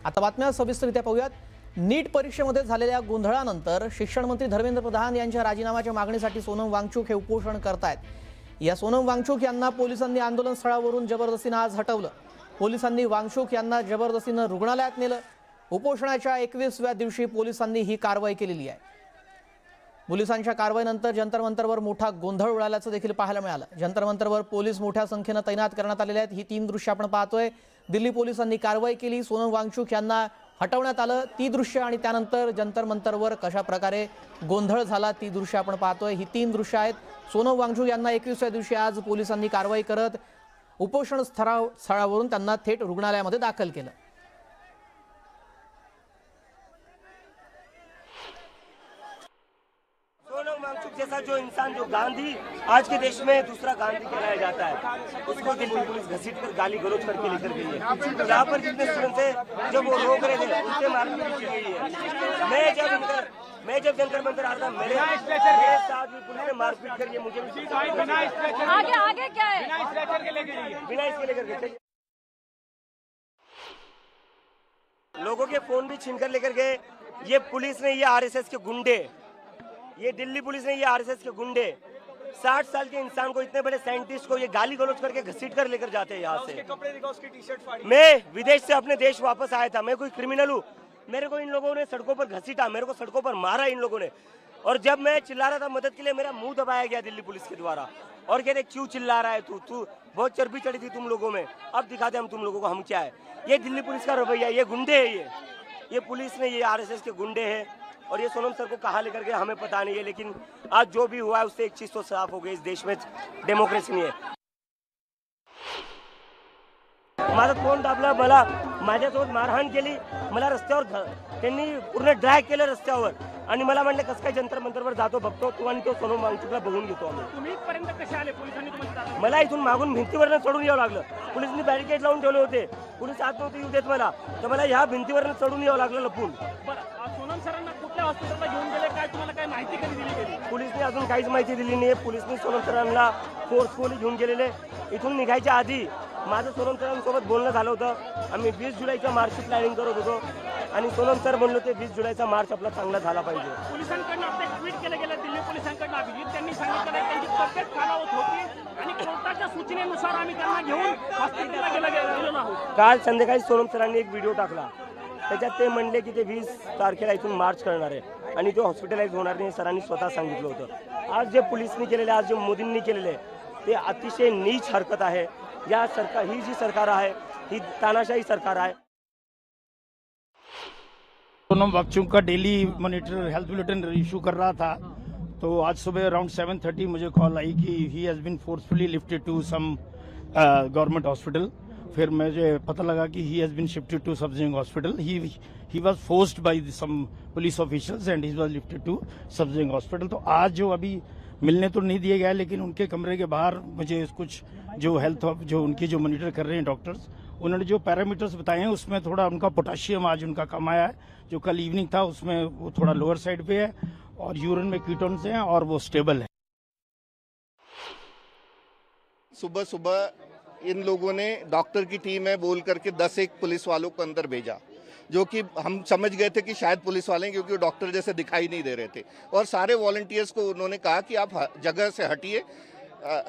आता बातम्या सविस्तररित्या पाहूयात। नीट परीक्षेमध्ये झालेल्या गोंधळानंतर शिक्षण मंत्री धर्मेंद्र प्रधान यांच्या राजीनाम्याच्या मागणीसाठी सोनम वांगचुक हे उपोषण करतायत। या सोनम वांगचुक यांना पोलिसांनी आंदोलन स्थळावरून जबरदस्तीने आज हटवलं। पोलिसांनी वांगचुक यांना जबरदस्तीने रुग्णालयात नेलं। उपोषणाच्या 21व्या दिवशी पोलिसांनी ही कारवाई केलेली आहे। पोलिसांच्या कारवाईनंतर जंतर मंतरवर मोठा गोंधळ उडाल्याचं देखील पाहायला मिळालं। जंतर मंतरवर पोलीस मोठ्या संख्येने तैनात करण्यात आलेले आहेत। ही 3 दृश्य आपण पाहतोय। दिल्ली पोलिसांनी कारवाई केली, सोनम वांगचुक यांना हटवण्यात आलं। ती दृश्य आणि त्यानंतर जंतर मंतरवर कशा प्रकारे गोंधळ झाला ती दृश्य आपण पाहतोय। ही 3 दृश्य आहेत। सोनम वांगचुक यांना 21व्या दिवशी आज पोलिसांनी कारवाई करत उपोषण स्थळावरून त्यांना थेट रुग्णालयामध्ये दाखल केलं। सोनम वांगचुक जैसा जो इंसान, जो गांधी आज के देश में दूसरा गांधी कहलाया जाता है, उसको दिल्ली पुलिस घसीट कर गाली गलौज करके लेकर गई है। यहाँ पर जितने स्टूडेंट थे जब वो रोक रहे थे उनसे मारपीट की गई है। मैं जब जंतर मंतर आ रहा था, मेरे साथ भी पुलिस ने मारपीट करी है। मुझे आगे क्या है? बिना इसके लेकर गए। लोगों के फोन भी छीन कर लेकर गए। ये पुलिस ने, ये आरएसएस के गुंडे, ये दिल्ली पुलिस ने, ये आरएसएस के गुंडे 60 साल के इंसान को, इतने बड़े साइंटिस्ट को ये गाली गलौज करके घसीट कर लेकर जाते हैं यहाँ से। कपड़े दिखाओ, उसकी टी-शर्ट फाड़ी। मैं विदेश से अपने देश वापस आया था। मैं कोई क्रिमिनल हूँ? मेरे को इन लोगों ने सड़कों पर घसीटा, मेरे को सड़कों पर मारा इन लोगों ने। और जब मैं चिल्ला रहा था मदद के लिए, मेरा मुंह दबाया गया दिल्ली पुलिस के द्वारा और कहते क्यों चिल्ला रहा है तू बहुत चर्बी चढ़ी थी तुम लोगों में, अब दिखाते हम तुम लोगों को हम क्या है। ये दिल्ली पुलिस का रवैया, ये गुंडे है, ये पुलिस ने, ये आरएसएस के गुंडे हैं। और ये सोनम सर को कहाँ लेकर गए हमें पता नहीं है, लेकिन आज जो भी हुआ है उससे एक चीज तो साफ हो गई, इस देश में डेमोक्रेसी नहीं है। माझा फोन दाबला, मला माझ्यासोबत मारहाण केली, मला रस्त्यावर त्यांनी पूर्ण ड्रॅग केलं रस्त्यावर आणि मला म्हणले कसं काय जंतर मंतरवर जातो बघतो तू आणि तो सोनम वांगचुकला बघून घेतो आम्ही। तुम्ही इथपर्यंत कसे आले? पोलिसांनी तुम्हाला मला इथून मागून भिंतीवरनं चढून यावं लागलं। पोलिसांनी बॅरिकेड लावून ठेवले होते, पोलीस आत नव्हते येऊ देत मला, तर मला ह्या भिंतीवरनं चढून यावं लागलं लपून। सोनम सरांना कुठल्या हॉस्पिटलला घेऊन गेले, काय तुम्हाला काय माहिती कधी दिली गेली? पोलिसने अजून काहीच माहिती दिली नाही। पोलिसने सोनम सरांना फोर्सफुली घेऊन गेलेले। इथून निघायच्या आधी माझं सोनम सरांसोबत बोलणं झालं होतं। आम्ही 20 जुलैचा मार्चची प्लॅनिंग करत होतो आणि सोनम सर म्हणलो ते 20 जुलैचा मार्च आपला चांगला झाला पाहिजे। पोलिसांकडून आपले ट्विट केले गेले दिल्ली पोलिसांकडून। अभिजित त्यांनी सांगितलं त्यांची तब्येत खालावत होती आणि कोर्टाच्या सूचनेनुसार आम्ही त्यांना घेऊन हॉस्पिटलला गेलो आहोत। काल संध्याकाळी सोनम सरांनी एक व्हिडिओ टाकला, त्याच्यात ते म्हणले की ते 20 तारखेला इथून मार्च करणार आहे आणि तो हॉस्पिटलाइज होणार नाही, सरांनी स्वतः सांगितलं होतं। आज जे पोलिसनी केलेले, आज जे मोदींनी केलेले, ते अतिशय नीच हरकत आहे। या सरकार, ही जी सरकार आहे ही तानाशाही सरकार आहे। सोनम वांगचुक का daily monitor health bulletin issue कर रहा था, तो आज सुबह अराउंड 7:30 मुझे कॉल आई कि he has been forcefully lifted to some government hospital. फिर मुझे पता लगा कि he has been shifted to सबजिंग hospital. He was forced by some police officials and he was lifted to सबजिंग हॉस्पिटल। तो आज जो अभी मिलने तो नहीं दिए गया, लेकिन उनके कमरे के बाहर मुझे कुछ जो हेल्थ जो उनकी जो मॉनिटर कर रहे हैं डॉक्टर्स, उन्होंने जो पैरामीटर्स बताए हैं उसमें थोड़ा उनका पोटाशियम आज उनका कम आया है। जो कल इवनिंग था उसमें वो थोड़ा लोअर साइड पे है और यूरिन में कीटोन्स हैं और वो स्टेबल है। सुबह सुबह इन लोगों ने डॉक्टर की टीम है बोल करके 10-1 पुलिस वालों को अंदर भेजा, जो कि हम समझ गए थे कि शायद पुलिस वाले हैं, क्योंकि वो डॉक्टर जैसे दिखाई नहीं दे रहे थे। और सारे वॉलंटियर्स को उन्होंने कहा कि आप जगह से हटिए।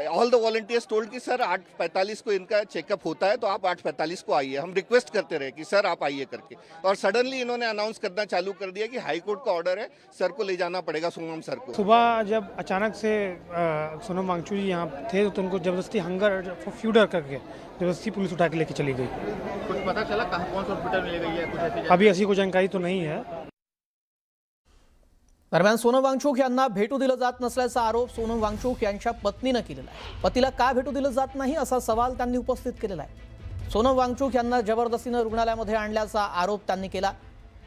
ऑल द वॉलंटियर्स टोल्ड कि सर 8:45 को इनका चेकअप होता है, तो आप 8:45 को आइए। हम रिक्वेस्ट करते रहे कि सर आप आइए करके, और सडनली इन्होंने अनाउंस करना चालू कर दिया कि हाई कोर्ट का ऑर्डर है, सर को ले जाना पड़ेगा, सोनम सर को। सुबह जब अचानक से सोनम वांगचुक जी यहाँ थे तो उनको जबरदस्ती हंगर फ्यूडर करके जबरदस्ती पुलिस उठा के लेके चली गई। कुछ पता चला कहाँ कौन सा हॉस्पिटल में ले गई है? कुछ ऐसी अभी ऐसी कोई जानकारी तो नहीं है। दरम्यान सोनम वांगचुक यांना भेटू दिलं जात नसल्याचा आरोप सोनम वांगचुक यांच्या पत्नीने केलेला आहे। पतीला का भेटू दिलं जात नाही असा सवाल त्यांनी उपस्थित केलेला आहे। सोनम वांगचुक यांना जबरदस्तीने रुग्णालयामध्ये आणल्याचा आरोप त्यांनी केला।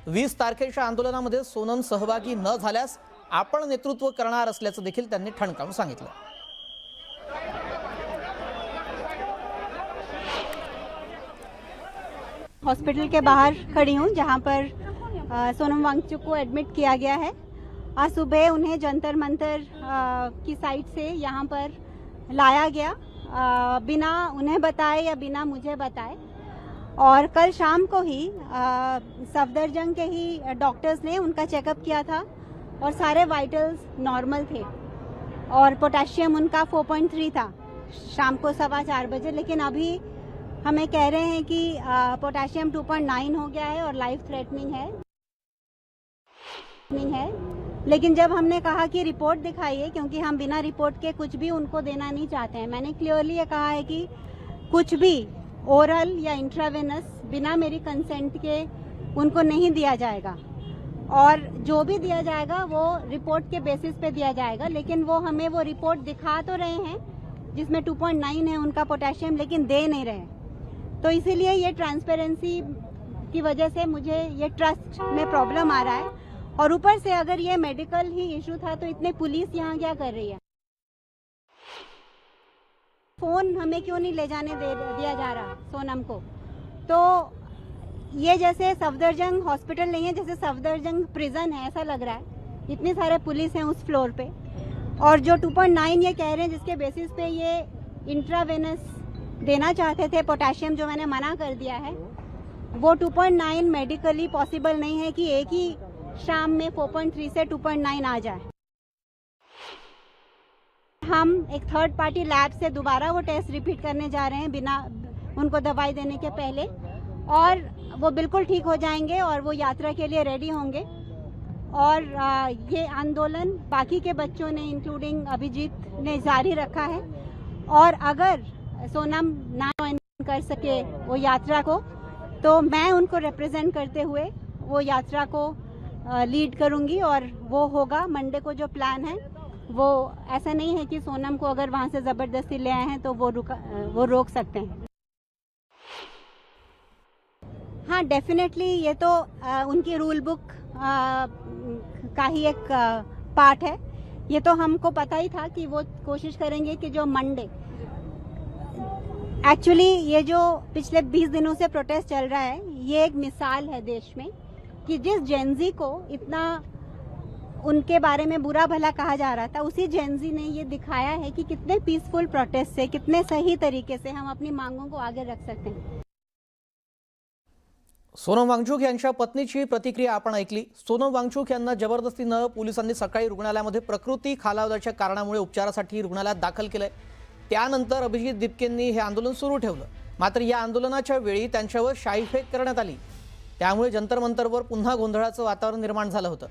20 तारखेच्या आंदोलनामध्ये सोनम सहभागी न झाल्यास आपण नेतृत्व करणार असल्याचं देखील त्यांनी ठणकावून सांगितलं। हॉस्पिटल के बाहर खड़ी हूँ जहाँ पर सोनम वांगचुक को एडमिट किया गया है। आज सुबह उन्हें जंतर मंतर की साइड से यहाँ पर लाया गया बिना उन्हें बताए या बिना मुझे बताए। और कल शाम को ही सफदरजंग के ही डॉक्टर्स ने उनका चेकअप किया था और सारे वाइटल्स नॉर्मल थे और पोटेशियम उनका 4.3 था शाम को 4:15 बजे। लेकिन अभी हमें कह रहे हैं कि पोटेशियम 2.9 हो गया है और लाइफ थ्रेटनिंग है। लेकिन जब हमने कहा कि रिपोर्ट दिखाइए, क्योंकि हम बिना रिपोर्ट के कुछ भी उनको देना नहीं चाहते हैं, मैंने क्लियरली ये कहा है कि कुछ भी ओरल या इंट्रावेनस बिना मेरी कंसेंट के उनको नहीं दिया जाएगा और जो भी दिया जाएगा वो रिपोर्ट के बेसिस पे दिया जाएगा। लेकिन वो हमें वो रिपोर्ट दिखा तो रहे हैं जिसमें 2.9 है उनका पोटेशियम, लेकिन दे नहीं रहे। तो इसीलिए ये ट्रांसपेरेंसी की वजह से मुझे ये ट्रस्ट में प्रॉब्लम आ रहा है। और ऊपर से अगर ये मेडिकल ही इशू था तो इतने पुलिस यहाँ क्या कर रही है? फोन हमें क्यों नहीं ले जाने दिया जा रहा सोनम को? तो ये जैसे सफदरजंग हॉस्पिटल नहीं है, जैसे सफदरजंग प्रिजन है, ऐसा लग रहा है। इतनी सारे पुलिस हैं उस फ्लोर पे और जो 2.9 ये कह रहे हैं जिसके बेसिस पे ये इंट्रावेनस देना चाहते थे पोटेशियम, जो मैंने मना कर दिया है, वो 2.9 मेडिकली पॉसिबल नहीं है कि एक ही शाम में 4.3 से 2.9 आ जाए। हम एक थर्ड पार्टी लैब से दोबारा वो टेस्ट रिपीट करने जा रहे हैं बिना उनको दवाई देने के पहले, और वो बिल्कुल ठीक हो जाएंगे और वो यात्रा के लिए रेडी होंगे। और ये आंदोलन बाकी के बच्चों ने इंक्लूडिंग अभिजीत ने जारी रखा है और अगर सोनम ना ज्वाइन कर सके वो यात्रा को, तो मैं उनको रिप्रेजेंट करते हुए वो यात्रा को लीड करूंगी और वो होगा मंडे को। जो प्लान है वो ऐसा नहीं है कि सोनम को अगर वहां से जबरदस्ती ले आए हैं तो वो रोक सकते हैं। हाँ, डेफिनेटली ये तो उनकी रूल बुक का ही एक पार्ट है। ये तो हमको पता ही था कि वो कोशिश करेंगे कि जो मंडे, एक्चुअली ये जो पिछले 20 दिनों से प्रोटेस्ट चल रहा है, ये एक मिसाल है देश में कि जिस जेनजी को इतना उनके बारे में बुरा भला कहा जा रहा था, उसी जेनजी ने ये दिखाया है कि कितने पीसफुल प्रोटेस्ट से, कितने सही तरीके से हम अपनी मांगों को आगे रख सकते हैं। सोनम वांगचुक यांच्या पत्नीची प्रतिक्रिया आपण ऐकली। सोनम वांगचुक यांना जबरदस्तीनं पोलिसांनी सकाळी रुग्णालयामध्ये प्रकृती खालावल्याच्या कारणामुळे उपचारासाठी रुग्णालयात दाखल केलंय। त्यानंतर अभिजीत दिपकेंनी हे आंदोलन सुरू ठेवलं। मात्र या आंदोलनाच्या वेळी त्यांच्यावर शाईफेक करण्यात आली, त्यामुळे जंतर मंतरवर पुन्हा गोंधळाचं वातावरण निर्माण झालं होतं।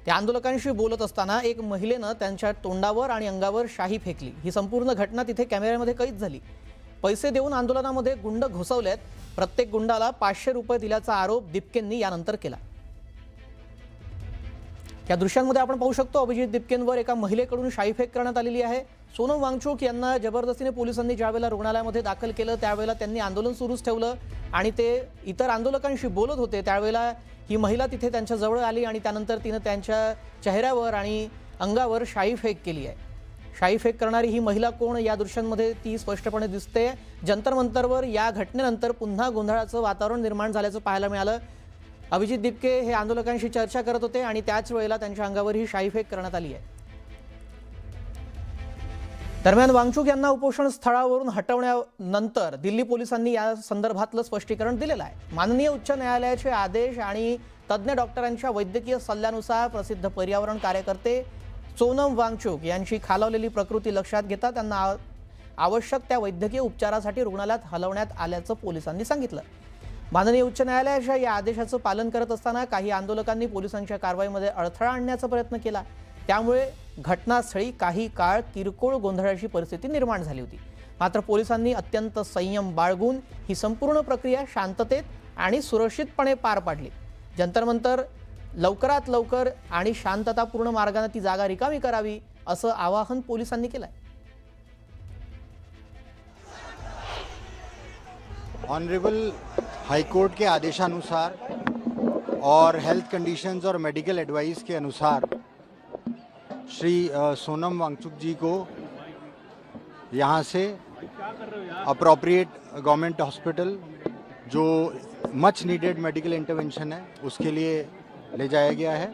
त्या आंदोलकांशी बोलत असताना एक महिलेनं त्यांच्या तोंडावर आणि अंगावर शाई फेकली। ही संपूर्ण घटना तिथे कॅमेऱ्यामध्ये कैद झाली। पैसे देऊन आंदोलनामध्ये गुंड घुसवलेत। प्रत्येक गुंडाला 500 रुपये दिल्याचा आरोप दिपकेंनी यानंतर केला। या दृश्यांमध्ये आपण पाहू शकतो अभिजीत दिपकेंवर एका महिलेकडून शाईफेक करण्यात आलेली आहे। सोनम वांगचुक यांना जबरदस्तीने पोलिसांनी ज्यावेळेला रुग्णालयामध्ये दाखल केलं त्यावेळेला त्यांनी आंदोलन सुरूच ठेवलं आणि ते इतर आंदोलकांशी बोलत होते। त्यावेळेला ही महिला तिथे त्यांच्या जवळ आली आणि त्यानंतर तिने त्यांच्या चेहऱ्यावर आणि अंगावर शाईफेक केली आहे। शाईफेक करणारी ही महिला कोण या दृश्यांमध्ये ती स्पष्टपणे दिसते। जंतर मंतरवर या घटनेनंतर पुन्हा गोंधळाचं वातावरण निर्माण झाल्याचं पाहायला मिळालं। अभिजीत दिपके हे आंदोलकांशी चर्चा करत होते आणि त्याच वेळेला त्यांच्या अंगावर ही शाईफेक करण्यात आली आहे। दरम्यान वांगचुक यांना उपोषण स्थळावरून हटवण्यानंतर दिल्ली पोलिसांनी या संदर्भातलं स्पष्टीकरण दिलेलं आहे। माननीय उच्च न्यायालयाचे आदेश आणि तज्ञ डॉक्टरांच्या वैद्यकीय सल्ल्यानुसार प्रसिद्ध पर्यावरण कार्यकर्ते सोनम वांगचुक यांची खालावलेली प्रकृती लक्षात घेता त्यांना आवश्यक त्या वैद्यकीय उपचारासाठी रुग्णालयात हलवण्यात आल्याचं पोलिसांनी सांगितलं। माननीय उच्च न्यायालयाच्या या आदेशाचं पालन करत असताना काही आंदोलकांनी पोलिसांच्या कारवाईमध्ये अडथळा आणण्याचा प्रयत्न केला। त्यामुळे घटनास्थळी काही काळ किरकोळ गोंधळाची परिस्थिती निर्माण झाली होती। मात्र पोलिसांनी अत्यंत संयम बाळगून ही संपूर्ण प्रक्रिया शांततेत आणि सुरक्षितपणे पार पाडली। जंतर मंतर लवकरात लवकर आणि शांततापूर्ण मार्गाने ती जागा रिकामी करावी असं आवाहन पोलिसांनी केलं आहे। ऑनरेबल हाईकोर्ट के आदेशानुसार और हेल्थ कंडीशंस और मेडिकल एडवाइस के अनुसार श्री सोनम वांगचुक जी को यहाँ से अप्रोप्रिएट गवर्नमेंट हॉस्पिटल जो मच नीडेड मेडिकल इंटरवेंशन है उसके लिए ले जाया गया है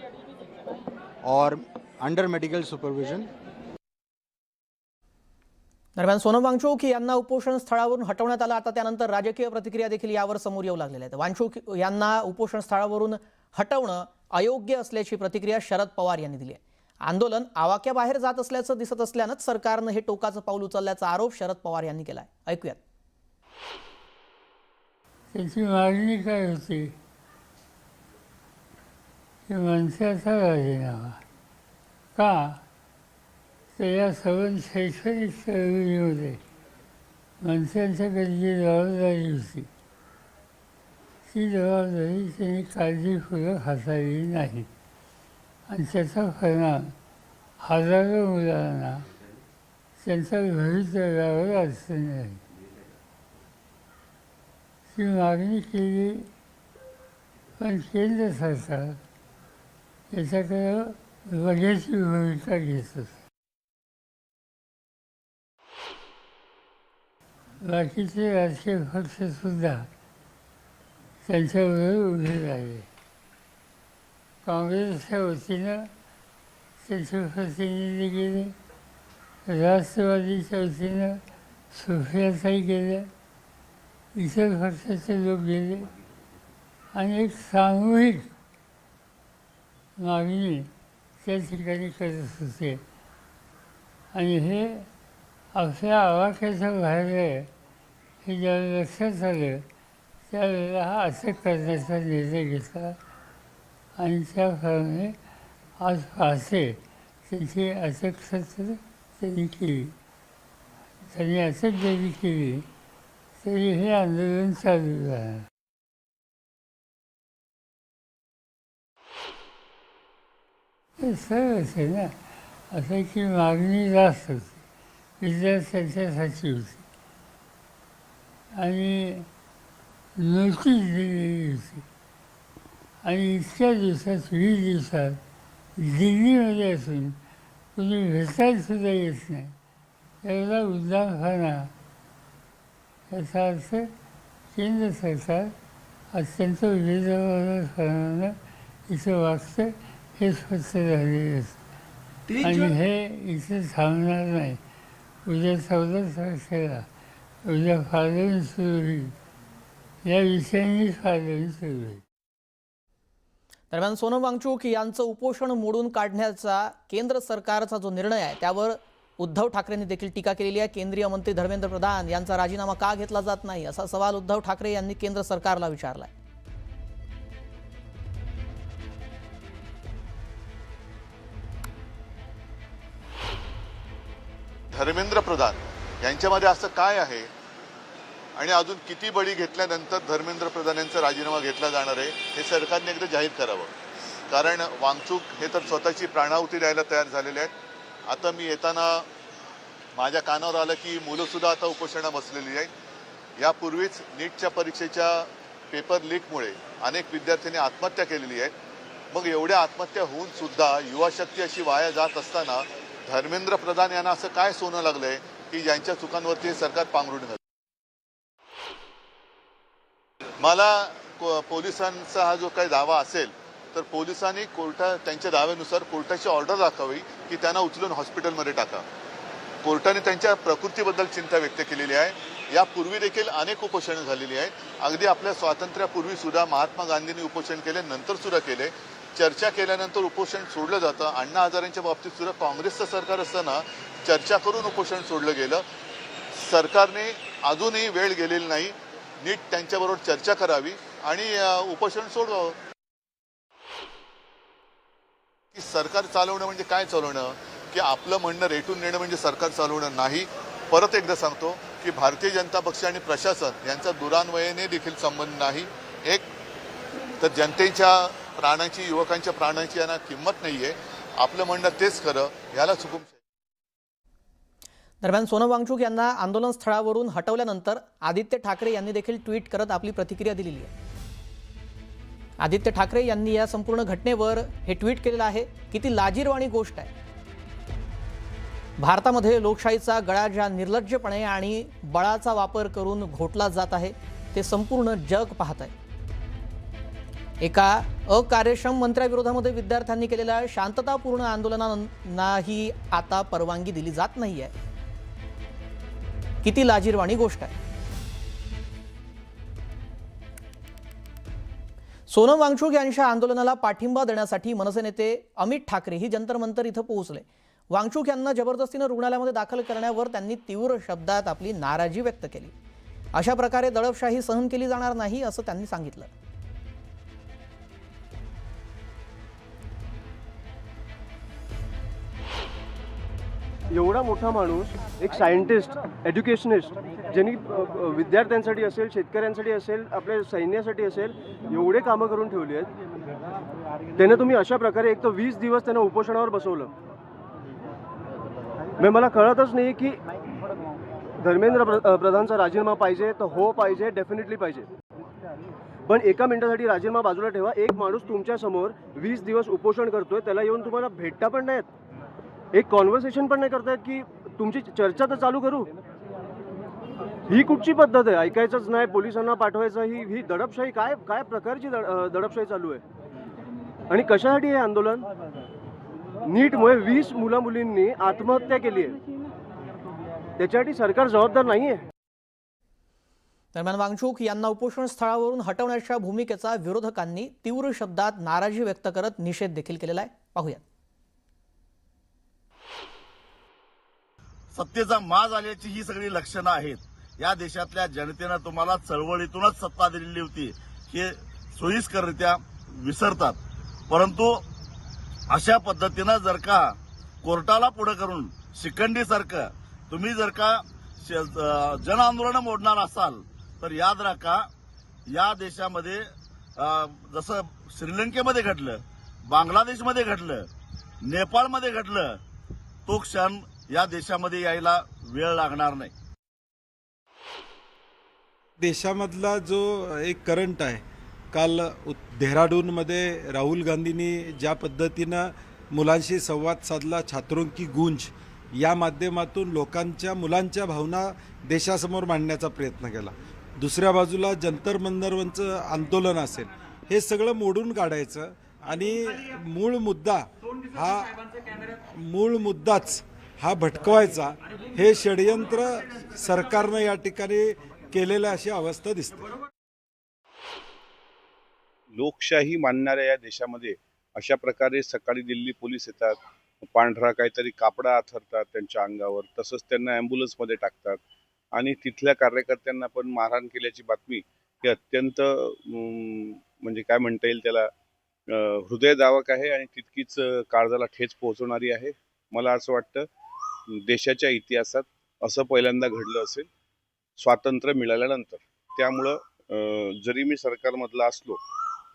और अंडर मेडिकल सुपरविजन। दरम्यान सोनम वांगचुक यांना उपोषण स्थळावरून हटवण्यात आलं. आता त्यानंतर राजकीय प्रतिक्रिया देखील यावर समोर येऊ लागलेल्या आहेत. वांगचुक यांना उपोषण स्थळावरून हटवणं अयोग्य असल्याची प्रतिक्रिया शरद पवार यांनी दिली आहे. आंदोलन आवाक्याबाहेर जात असल्याचं दिसत असल्यानंच सरकारनं हे टोकाचं पाऊल उचलल्याचा आरोप शरद पवार यांनी केला आहे. ऐकूयात. त्याची मागणी काय होती की मनसेचा राजीनामा का, तर या सर्व शैक्षणिक चळवळीमध्ये मनसेच्याकडे जी जबाबदारी होती ती जबाबदारी त्यांनी काळजीपूर्वक हाताळली नाही आणि त्याचा परिणाम हजारो मुलांना त्यांच्या भवितव्यावर अडचणी आली. ती मागणी केली, पण केंद्र सरकार याच्याकडे लगेचची भूमिका घेत असते. बाकीचे राजकीय पक्षसुद्धा त्यांच्याबरोबर उभे राहिले. काँग्रेसच्या वतीनं त्यांचे प्रतिनिधी गेले, राष्ट्रवादीच्या वतीनं सुप्रियाताई गेल्या, इतर पक्षाचे लोक गेले आणि एक सामूहिक मागणी त्या ठिकाणी करत होते. आणि हे आपल्या आवाक्याच्या बाहेर आहे हे ज्यावेळेला लक्षात आलं त्यावेळेला हा अटक करण्याचा निर्णय घेतला आणि त्याप्रमाणे आज पाहते त्यांची अटक त्यांनी केली. त्यांनी अटक जरी केली तरी हे आंदोलन चालू राहणार. हे सरळच आहे ना, असं की मागणी जास्त होती, विद्यार्थ्यांच्यासाठी होती आणि नोटीस दिलेली होती. आणि इतक्या दिवसात 20 दिवसात दिल्लीमध्ये असून कुणी भेटायलासुद्धा येत नाही, एवढा उद्दामपणा. याचा अर्थ केंद्र सरकार अत्यंत बेजबाबदारपणानं इथं वागतं हे स्पष्ट झालेलं असतं. आणि हे इथे थांबणार नाही. उद्या 14 तारखेला उद्या पार्लमेंट सुरू होईल, या विषयाने पार्लमेंट सुरू होईल. दरम्यान सोनम वांगचुक यांचं उपोषण मोडून काढण्याचा केंद्र सरकारचा जो निर्णय आहे त्यावर उद्धव ठाकरेंनी देखील टीका केलेली आहे. केंद्रीय मंत्री धर्मेंद्र प्रधान यांचा राजीनामा का घेतला जात नाही असा सवाल उद्धव ठाकरे यांनी केंद्र सरकारला विचारला आहे. धर्मेंद्र प्रधान यांच्यामध्ये असं काय आहे आणि अजून किती बळी घेतल्यानंतर धर्मेंद्र प्रधान यांचा राजीनामा घेतला जाणार आहे हे सरकारने एकदा जाहीर करावं. कारण वांगचुक हे तर स्वतःची प्राणाहुती द्यायला तयार झालेले आहेत. आता मी येताना माझ्या कानावर आलं की मुलंसुद्धा आता उपोषणा बसलेली आहेत. यापूर्वीच नीटच्या परीक्षेच्या पेपर लीकमुळे अनेक विद्यार्थ्यांनी आत्महत्या केलेली आहे. मग एवढ्या आत्महत्या होऊन सुद्धा युवा शक्ती अशी वाया जात असताना धर्मेंद्र प्रधान यांना असं काय सोनं लागलंय की ज्यांच्या चुकांवरती सरकार पांघरून घालतं. मला पोलिसांचा हा जो काही दावा असेल तर पोलिसांनी त्यांच्या दाव्यानुसार कोर्टाची ऑर्डर दाखवावी की त्यांना उचलून हॉस्पिटलमध्ये टाका. कोर्टाने त्यांच्या प्रकृतीबद्दल चिंता व्यक्त केलेली आहे. यापूर्वी देखील अनेक उपोषणं झालेली आहेत. अगदी आपल्या स्वातंत्र्यापूर्वी सुद्धा महात्मा गांधींनी उपोषण केले, नंतर सुद्धा केले. चर्चा केल्यानंतर उपोषण सोडलं जातं. अण्णा हजारेंच्या बाबतीत सुद्धा काँग्रेसचं सरकार असताना चर्चा करून उपोषण सोडलं गेलं. सरकारने अजूनही वेळ गेलेली नाही. नीट त्यांच्याबरोबर चर्चा करावी आणि उपोषण सोडवावं. की सरकार चालवणं म्हणजे काय चालवणं, की आपलं म्हणणं रेटून नेणं म्हणजे सरकार चालवणं नाही. परत एकदा सांगतो की भारतीय जनता पक्ष आणि प्रशासन यांचा दुरान्वयाने देखील संबंध नाही. एक तर जनतेच्या प्राणाची, युवकांच्या प्राणाची यांना किंमत नाही आहे. आपलं म्हणणं तेच खरं, ह्यालाच हुकुमशाही. दरम्यान सोनम वांगचुक यांना आंदोलन स्थळावरून हटवल्यानंतर आदित्य ठाकरे यांनी देखील ट्विट करत आपली प्रतिक्रिया दिलेली आहे. आदित्य ठाकरे यांनी या संपूर्ण घटनेवर हे ट्विट केलेलं आहे. किती लाजिरवाणी गोष्ट आहे. भारतामध्ये लोकशाहीचा गळा ज्या निर्लज्जपणे आणि बळाचा वापर करून घोटला जात आहे ते संपूर्ण जग पाहत आहे. एका अकार्यक्षम मंत्र्याविरोधामध्ये विद्यार्थ्यांनी केलेल्या शांततापूर्ण आंदोलनांनाही आता परवानगी दिली जात नाहीये. किती लाजिरवाणी गोष्ट आहे. सोनम वांगचुक यांच्या आंदोलनाला पाठिंबा देण्यासाठी मनसे नेते अमित ठाकरेही जंतर मंतर इथं पोहोचले. वांगचुक यांना जबरदस्तीनं रुग्णालयामध्ये दाखल करण्यावर त्यांनी तीव्र शब्दात आपली नाराजी व्यक्त केली. अशा प्रकारे दडपशाही सहन केली जाणार नाही असं त्यांनी सांगितलं. एवढा मोठा माणूस, एक सायंटिस्ट, एज्युकेशनिस्ट, ज्यांनी विद्यार्थ्यांसाठी असेल, शेतकऱ्यांसाठी असेल, आपल्या सैन्यासाठी असेल, एवढे कामं करून ठेवली आहेत, त्याने तुम्ही अशा प्रकारे एक तर 20 दिवस त्यांना उपोषणावर बसवलं. मला कळतच नाही की धर्मेंद्र प्रधानचा राजीनामा पाहिजे तर हो पाहिजे, डेफिनेटली पाहिजे, पण एका मिनिटासाठी राजीनामा बाजूला ठेवा. एक माणूस तुमच्या समोर 20 दिवस उपोषण करतोय, त्याला येऊन तुम्हाला भेटता पण नाहीत, एक कॉन्व्हर्सेशन पण नाही करतायत की तुमची चर्चा तर चालू करू. ही कुठची पद्धत आहे? ऐकायचंच नाही, पोलिसांना पाठवायचं. ही दडपशाही काय काय प्रकारची दडपशाही चालू आहे? आणि कशासाठी हे आंदोलन? नीटमुळे 20 मुला मुलींनी आत्महत्या केली आहे, त्याच्यासाठी सरकार जबाबदार नाहीये. दरम्यान वांगचुक यांना उपोषण स्थळावरून हटवण्याच्या भूमिकेचा विरोधकांनी तीव्र शब्दात नाराजी व्यक्त करत निषेध देखील केलेला आहे. पाहूया. सत्तेचा माज आल्याची ही सगळी लक्षणं आहेत. या देशातल्या जनतेनं तुम्हाला चळवळीतूनच सत्ता दिलेली होती हे सोयीस्कररित्या विसरतात. परंतु अशा पद्धतीनं जर का कोर्टाला पुढे करून शिखंडीसारखं तुम्ही जर का जन आंदोलन मोडणार असाल तर याद राखा, या देशामध्ये जसं श्रीलंकेमध्ये घडलं, बांगलादेशमध्ये घडलं, नेपाळमध्ये घडलं, तो क्षण या देशामध्ये यायला वेळ लागणार नाही. देशामधला जो एक करंट आहे, काल देहराडूनमध्ये राहुल गांधींनी ज्या पद्धतीनं मुलांशी संवाद साधला, छात्रों की गूंज या माध्यमातून लोकांच्या मुलांच्या भावना देशासमोर मांडण्याचा प्रयत्न केला. दुसऱ्या बाजूला जंतर मंतरवरचं आंदोलन असेल, हे सगळं मोडून काढायचं आणि मूळ मुद्दाच हा भटकवायचा, हे षडयंत्र सरकारनं या ठिकाणी केलेलं अशी अवस्था दिसते. लोकशाही मानणाऱ्या या देशामध्ये अशा प्रकारे सकाळी दिल्ली पोलीस येतात, पांढरा काहीतरी कापडा आथरतात त्यांच्या अंगावर, तसंच त्यांना ॲम्ब्युलन्समध्ये टाकतात आणि तिथल्या कार्यकर्त्यांना पण मारहाण केल्याची बातमी ही अत्यंत म्हणजे काय म्हणता येईल त्याला हृदयदावक आहे आणि तितकीच काळजाला ठेच पोहोचवणारी आहे. मला असं वाटतं देशाच्या इतिहासात असं पहिल्यांदा घडलं असेल स्वातंत्र्य मिळाल्यानंतर. त्यामुळं जरी मी सरकारमधला असलो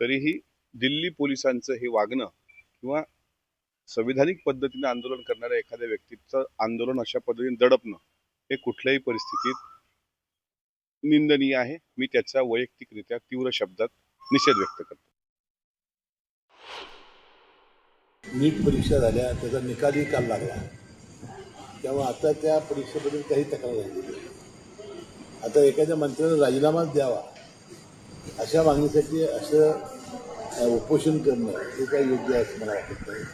तरीही दिल्ली पोलिसांचं हे वागणं किंवा संविधानिक पद्धतीने आंदोलन करणाऱ्या एखाद्या व्यक्तीचं आंदोलन अशा पद्धतीने दडपणं हे कुठल्याही परिस्थितीत निंदनीय आहे. मी त्याचा वैयक्तिकरित्या तीव्र शब्दात निषेध व्यक्त करतो. नीट परीक्षा झाल्या, त्याचा निकालही काल लागला, तेव्हा आता त्या परीक्षेबद्दल काही तक्रार राहिलेली. आता एखाद्या मंत्र्यानं राजीनामाच द्यावा अशा मागणीसाठी असं उपोषण करणं हे काही योग्य आहे असं मला वाटत नाही.